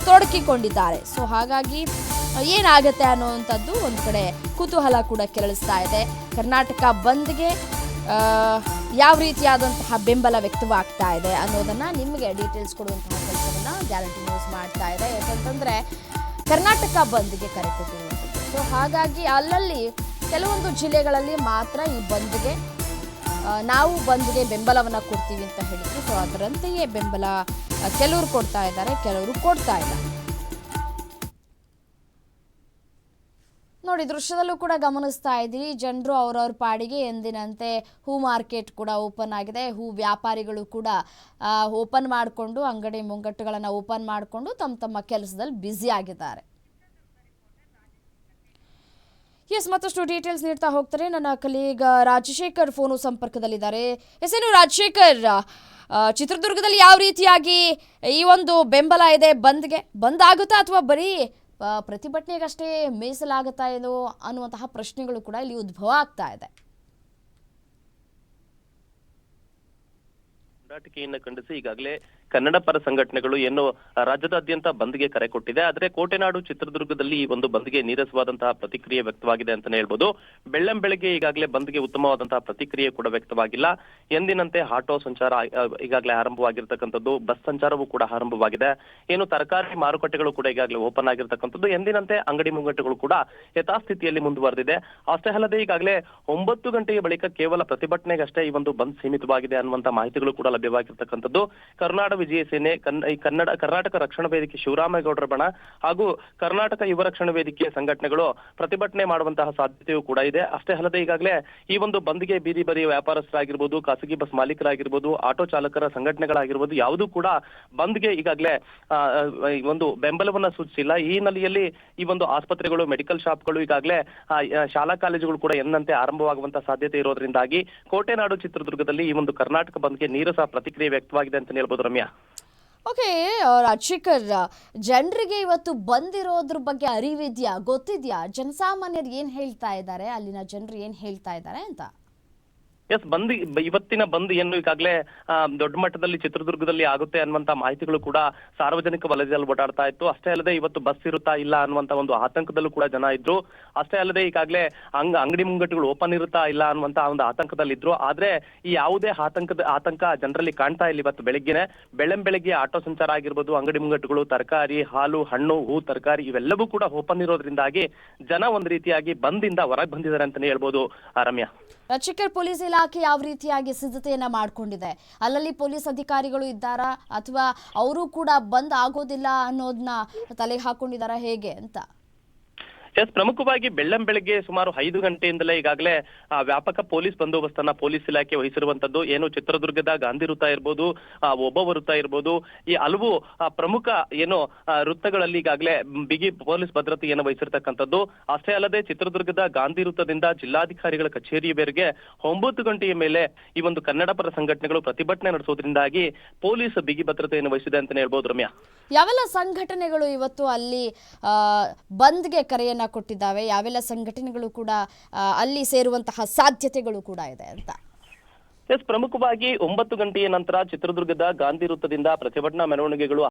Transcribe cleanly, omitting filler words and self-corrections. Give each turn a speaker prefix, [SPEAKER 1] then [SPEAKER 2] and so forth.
[SPEAKER 1] ತೊಡಗಿಕೊಂಡಿದ್ದಾರೆ. ಸೊ ಹಾಗಾಗಿ ಏನಾಗುತ್ತೆ ಅನ್ನೋವಂಥದ್ದು ಒಂದು ಕಡೆ ಕುತೂಹಲ ಕೂಡ ಕೆರಳಿಸ್ತಾ ಇದೆ. ಕರ್ನಾಟಕ ಬಂದ್ಗೆ ಯಾವ ರೀತಿಯಾದಂತಹ ಬೆಂಬಲ ವ್ಯಕ್ತವಾಗ್ತಾ ಇದೆ ಅನ್ನೋದನ್ನ ನಿಮಗೆ ಡೀಟೇಲ್ಸ್ ಕೊಡುವಂತಹ ಕೆಲಸವನ್ನ ಗ್ಯಾರಂಟಿ ನ್ಯೂಸ್ ಮಾಡ್ತಾ ಇದೆ. ಯಾಕಂತಂದ್ರೆ ಕರ್ನಾಟಕ ಬಂದ್ಗೆ ಕರೆ ಕೊಟ್ಟಿರುವಂಥದ್ದು. ಸೊ ಹಾಗಾಗಿ ಅಲ್ಲಲ್ಲಿ ಕೆಲವೊಂದು ಜಿಲ್ಲೆಗಳಲ್ಲಿ ಮಾತ್ರ ಈ ಬಂದ್ಗೆ ನಾವು ಬಂದ್ಗೆ ಬೆಂಬಲವನ್ನ ಕೊಡ್ತೀವಿ ಅಂತ ಹೇಳಿದ್ರು. ಸೊ ಅದರಂತೆಯೇ ಬೆಂಬಲ ಕೆಲವರು ಕೊಡ್ತಾ ಇದ್ದಾರೆ, ಕೆಲವರು ಕೊಡ್ತಾ ಇಲ್ಲ. ನೋಡಿ, ದೃಶ್ಯದಲ್ಲೂ ಕೂಡ ಗಮನಿಸ್ತಾ ಇದ್ದೀವಿ, ಜನರು ಅವರವ್ರ ಪಾಡಿಗೆ ಎಂದಿನಂತೆ ಹೂ ಮಾರ್ಕೆಟ್ ಕೂಡ ಓಪನ್ ಆಗಿದೆ. ಹೂ ವ್ಯಾಪಾರಿಗಳು ಕೂಡ ಓಪನ್ ಮಾಡಿಕೊಂಡು ಅಂಗಡಿ ಮುಂಗಟ್ಟುಗಳನ್ನು ಓಪನ್ ಮಾಡಿಕೊಂಡು ತಮ್ಮ ಕೆಲಸದಲ್ಲಿ ಬ್ಯುಸಿ ಆಗಿದ್ದಾರೆ. ಮತ್ತಷ್ಟು ಡೀಟೇಲ್ಸ್ ನೀಡ್ತಾ ಹೋಗ್ತಾರೆ ನನ್ನ ಕಲೀಗ್ ರಾಜಶೇಖರ್ ಫೋನು ಸಂಪರ್ಕದಲ್ಲಿದ್ದಾರೆ. ಏನು ರಾಜಶೇಖರ್, ಚಿತ್ರದುರ್ಗದಲ್ಲಿ ಯಾವ ರೀತಿಯಾಗಿ ಈ ಒಂದು ಬೆಂಬಲ ಇದೆ ಬಂದ್ಗೆ? ಬಂದ್ ಆಗುತ್ತಾ ಅಥವಾ ಬರೀ ಪ್ರತಿಭಟನೆಗಷ್ಟೇ ಮೀಸಲಾಗುತ್ತಾ ಏನು ಅನ್ನುವಂತಹ ಪ್ರಶ್ನೆಗಳು ಕೂಡ ಇಲ್ಲಿ ಉದ್ಭವ ಆಗ್ತಾ ಇದೆ.
[SPEAKER 2] ಹೋರಾಟಿಕೆಯನ್ನು ಖಂಡಿಸಿ ಈಗಾಗಲೇ ಕನ್ನಡ ಪರ ಸಂಘಟನೆಗಳು ಏನು ರಾಜ್ಯದಾದ್ಯಂತ ಬಂದ್ಗೆ ಕರೆ ಕೊಟ್ಟಿದೆ. ಆದರೆ ಕೋಟೆನಾಡು ಚಿತ್ರದುರ್ಗದಲ್ಲಿ ಈ ಒಂದು ಬಂದ್ಗೆ ನೀರಸವಾದಂತಹ ಪ್ರತಿಕ್ರಿಯೆ ವ್ಯಕ್ತವಾಗಿದೆ ಅಂತಾನೆ ಹೇಳ್ಬೋದು. ಬೆಳ್ಳಂಬೆಳಗ್ಗೆ ಈಗಾಗಲೇ ಬಂದ್ಗೆ ಉತ್ತಮವಾದಂತಹ ಪ್ರತಿಕ್ರಿಯೆ ಕೂಡ ವ್ಯಕ್ತವಾಗಿಲ್ಲ. ಎಂದಿನಂತೆ ಆಟೋ ಸಂಚಾರ ಈಗಾಗಲೇ ಆರಂಭವಾಗಿರ್ತಕ್ಕಂಥದ್ದು, ಬಸ್ ಸಂಚಾರವೂ ಕೂಡ ಆರಂಭವಾಗಿದೆ. ಏನು ತರಕಾರಿ ಮಾರುಕಟ್ಟೆಗಳು ಕೂಡ ಈಗಾಗಲೇ ಓಪನ್ ಆಗಿರ್ತಕ್ಕಂಥದ್ದು, ಎಂದಿನಂತೆ ಅಂಗಡಿ ಮುಂಗಟ್ಟುಗಳು ಕೂಡ ಯಥಾಸ್ಥಿತಿಯಲ್ಲಿ ಮುಂದುವರೆದಿದೆ. ಅಷ್ಟೇ ಅಲ್ಲದೆ ಈಗಾಗಲೇ 9 ಗಂಟೆಯ ಬಳಿಕ ಕೇವಲ ಪ್ರತಿಭಟನೆಗಷ್ಟೇ ಈ ಒಂದು ಬಂದ್ ಸೀಮಿತವಾಗಿದೆ ಅನ್ನುವಂತ ಮಾಹಿತಿಗಳು ಕೂಡ ಲಭ್ಯವಾಗಿರ್ತಕ್ಕಂಥದ್ದು. ಕರ್ನಾಟಕ ವಿಜಯ ಸೇನೆ, ಕರ್ನಾಟಕ ರಕ್ಷಣಾ ವೇದಿಕೆ ಶಿವರಾಮೇಗೌಡರ ಬಣ ಹಾಗೂ ಕರ್ನಾಟಕ ಯುವ ರಕ್ಷಣಾ ವೇದಿಕೆಯ ಸಂಘಟನೆಗಳು ಪ್ರತಿಭಟನೆ ಮಾಡುವಂತಹ ಸಾಧ್ಯತೆಯೂ ಕೂಡ ಇದೆ. ಅಷ್ಟೇ ಅಲ್ಲದೆ ಈಗಾಗಲೇ ಈ ಒಂದು ಬಂದ್ಗೆ ಬೀದಿ ಬರಿ ವ್ಯಾಪಾರಸ್ಥರಾಗಿರ್ಬೋದು, ಖಾಸಗಿ ಬಸ್ ಮಾಲೀಕರಾಗಿರ್ಬೋದು, ಆಟೋ ಚಾಲಕರ ಸಂಘಟನೆಗಳಾಗಿರ್ಬೋದು, ಯಾವುದೂ ಕೂಡ ಬಂದ್ಗೆ ಈಗಾಗಲೇ ಒಂದು ಬೆಂಬಲವನ್ನ ಸೂಚಿಸಿಲ್ಲ. ಈ ಹಿನ್ನೆಲೆಯಲ್ಲಿ ಈ ಒಂದು ಆಸ್ಪತ್ರೆಗಳು, ಮೆಡಿಕಲ್ ಶಾಪ್ಗಳು, ಈಗಾಗಲೇ ಶಾಲಾ ಕಾಲೇಜುಗಳು ಕೂಡ ಎಂದಂತೆ ಆರಂಭವಾಗುವಂತಹ ಸಾಧ್ಯತೆ ಇರೋದ್ರಿಂದಾಗಿ ಕೋಟೆನಾಡು ಚಿತ್ರದುರ್ಗದಲ್ಲಿ ಈ ಒಂದು ಕರ್ನಾಟಕ ಬಂದ್ಗೆ ನೀರಸ ಪ್ರತಿಕ್ರಿಯೆ ವ್ಯಕ್ತವಾಗಿದೆ ಅಂತ ಹೇಳ್ಬೋದು. ರಮ್ಯಾ,
[SPEAKER 1] ಓಕೆ ರಾಜಶೇಖರ್, ಜನರಿಗೆ ಇವತ್ತು ಬಂದಿರೋದ್ರ ಬಗ್ಗೆ ಅರಿವಿದ್ಯಾ, ಗೊತ್ತಿದ್ಯಾ? ಜನಸಾಮಾನ್ಯರು ಏನ್ ಹೇಳ್ತಾ ಇದ್ದಾರೆ, ಅಲ್ಲಿನ ಜನರು ಏನ್ ಹೇಳ್ತಾ ಇದ್ದಾರೆ ಅಂತ?
[SPEAKER 2] ಇವತ್ತಿನ ಬಂದ್ ಏನು ಈಗಾಗಲೇ ದೊಡ್ಡ ಮಟ್ಟದಲ್ಲಿ ಚಿತ್ರದುರ್ಗದಲ್ಲಿ ಆಗುತ್ತೆ ಅನ್ನುವಂತ ಮಾಹಿತಿಗಳು ಕೂಡ ಸಾರ್ವಜನಿಕ ವಲಯದಲ್ಲಿ ಓಡಾಡ್ತಾ ಇತ್ತು. ಅಷ್ಟೇ ಅಲ್ಲದೆ ಇವತ್ತು ಬಸ್ ಇರುತ್ತಾ ಇಲ್ಲ ಅನ್ನುವಂತ ಒಂದು ಆತಂಕದಲ್ಲೂ ಕೂಡ ಜನ ಇದ್ರು. ಅಷ್ಟೇ ಅಲ್ಲದೆ ಈಗಾಗಲೇ ಅಂಗಡಿ ಮುಂಗಟ್ಟುಗಳು ಓಪನ್ ಇರುತ್ತಾ ಇಲ್ಲ ಅನ್ನುವಂತ ಒಂದು ಆತಂಕದಲ್ಲಿ ಇದ್ರು. ಆದ್ರೆ ಈ ಯಾವುದೇ ಆತಂಕ ಜನರಲ್ಲಿ ಕಾಣ್ತಾ ಇಲ್ಲ. ಇವತ್ತು ಬೆಳಗ್ಗೆ ಆಟೋ ಸಂಚಾರ ಆಗಿರ್ಬೋದು, ಅಂಗಡಿ ಮುಂಗಟ್ಟುಗಳು, ತರಕಾರಿ, ಹಾಲು, ಹಣ್ಣು, ಹೂ, ತರಕಾರಿ ಇವೆಲ್ಲವೂ ಕೂಡ ಓಪನ್ ಇರೋದ್ರಿಂದಾಗಿ ಜನ ಒಂದು ರೀತಿಯಾಗಿ ಬಂದಿಂದ ಹೊರಗೆ ಬಂದಿದ್ದಾರೆ ಅಂತಾನೆ ಹೇಳ್ಬೋದು. ರಮ್ಯಾ,
[SPEAKER 1] ರಾಜಶೇಖರ್, ಪೊಲೀಸ್ ಇಲಾಖೆ ಯಾವ ರೀತಿಯಾಗಿ ಸಿದ್ಧತೆಯನ್ನ ಮಾಡ್ಕೊಂಡಿದೆ? ಅಲ್ಲಲ್ಲಿ ಪೊಲೀಸ್ ಅಧಿಕಾರಿಗಳು ಇದ್ದಾರಾ ಅಥವಾ ಅವರು ಕೂಡ ಬಂದ್ ಆಗೋದಿಲ್ಲ ಅನ್ನೋದನ್ನ ತಲೆಗೆ ಹಾಕೊಂಡಿದಾರಾ, ಹೇಗೆ ಅಂತ?
[SPEAKER 2] ಪ್ರಮುಖವಾಗಿ ಬೆಳ್ಳಂಬೆಳಗ್ಗೆ ಸುಮಾರು 5 ಗಂಟೆಯಿಂದಲೇ ಈಗಾಗಲೇ ವ್ಯಾಪಕ ಪೊಲೀಸ್ ಬಂದೋಬಸ್ತನ್ನ ಪೊಲೀಸ್ ಇಲಾಖೆ ವಹಿಸಿರುವಂತದ್ದು. ಏನು ಚಿತ್ರದುರ್ಗದ ಗಾಂಧಿ ವೃತ್ತ ಇರ್ಬೋದು, ಒಬ್ಬ ವೃತ್ತ ಇರ್ಬೋದು, ಈ ಹಲವು ಪ್ರಮುಖ ಏನು ವೃತ್ತಗಳಲ್ಲಿ ಈಗಾಗಲೇ ಬಿಗಿ ಪೊಲೀಸ್ ಭದ್ರತೆಯನ್ನು ವಹಿಸಿರ್ತಕ್ಕಂಥದ್ದು. ಅಷ್ಟೇ ಅಲ್ಲದೆ ಚಿತ್ರದುರ್ಗದ ಗಾಂಧಿ ವೃತ್ತದಿಂದ ಜಿಲ್ಲಾಧಿಕಾರಿಗಳ ಕಚೇರಿಯವರೆಗೆ 9 ಗಂಟೆಯ ಮೇಲೆ ಈ ಒಂದು ಕನ್ನಡ ಪರ ಸಂಘಟನೆಗಳು ಪ್ರತಿಭಟನೆ ನಡೆಸೋದ್ರಿಂದಾಗಿ ಪೊಲೀಸ್ ಬಿಗಿ ಭದ್ರತೆಯನ್ನು ವಹಿಸಿದೆ ಅಂತಾನೆ ಹೇಳ್ಬೋದು. ರಮ್ಯಾ,
[SPEAKER 1] ಯಾವೆಲ್ಲ ಸಂಘಟನೆಗಳು ಇವತ್ತು ಅಲ್ಲಿ ಬಂದ್ಗೆ ಕರೆಯನ್ನ ಕೊಟ್ಟಿದ್ದಾವೆ? ಯಾವೆಲ್ಲ ಸಂಘಟನೆಗಳು ಕೂಡ ಅಲ್ಲಿ ಸೇರುವಂತಹ ಸಾಧ್ಯತೆಗಳು ಕೂಡ ಇದೆ ಅಂತ?
[SPEAKER 2] ಪ್ರಮುಖವಾಗಿ 9 ಗಂಟೆಯ ನಂತರ ಚಿತ್ರದುರ್ಗದ ಗಾಂಧಿ ವೃತ್ತದಿಂದ ಪ್ರತಿಭಟನಾ ಮೆರವಣಿಗೆಗಳು